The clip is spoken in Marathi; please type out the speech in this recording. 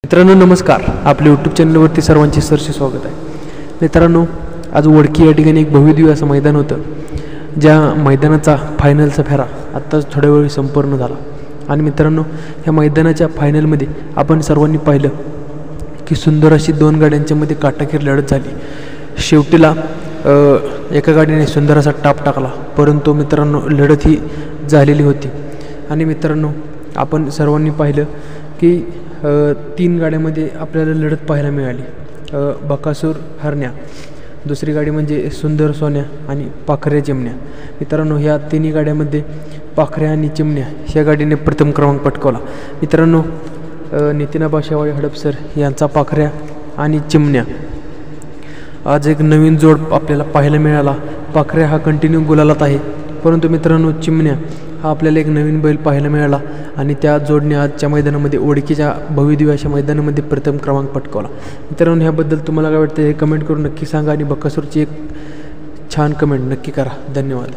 मित्रांनो नमस्कार. आपल्या यूट्यूब चॅनलवरती सर्वांचे सरसे स्वागत आहे. मित्रांनो आज वडकी या ठिकाणी एक भव्यदिव्य असं मैदान होतं, ज्या मैदानाचा फायनलचा फेरा आत्ताच थोड्या वेळी संपन्न झाला. आणि मित्रांनो ह्या मैदानाच्या फायनलमध्ये आपण सर्वांनी पाहिलं की सुंदर अशी दोन गाड्यांच्यामध्ये काटाकीर लढत झाली. शेवटीला एका गाडीने सुंदर असा टाप टाकला, परंतु मित्रांनो लढत ही झालेली होती. आणि मित्रांनो आपण सर्वांनी पाहिलं की 3 गाड्यामध्ये आपल्याला लढत पाहायला मिळाली. बकासूर हरण्या, दुसरी गाडी म्हणजे सुंदर सोन्या आणि पाखऱ्या चिमण्या. मित्रांनो ह्या तिन्ही गाड्यामध्ये पाखऱ्या आणि चिमण्या ह्या गाडीने प्रथम क्रमांक पटकावला. मित्रांनो नितीनाबा शेवाळे हडपसर यांचा पाखऱ्या आणि चिमण्या आज एक नवीन जोड आपल्याला पाहायला मिळाला. पाखऱ्या हा कंटिन्यू गुलालात आहे, परंतु मित्रांनो चिमण्या हा आपल्याला एक नवीन बैल पाहायला मिळाला आणि त्या जोडने आजच्या मैदानामध्ये ओळखीच्या भव्यदिव्य अशा मैदानामध्ये प्रथम क्रमांक पटकावला. मित्रांनो ह्याबद्दल तुम्हाला काय वाटतं हे कमेंट करून नक्की सांगा आणि बकासूरची एक छान कमेंट नक्की करा. धन्यवाद.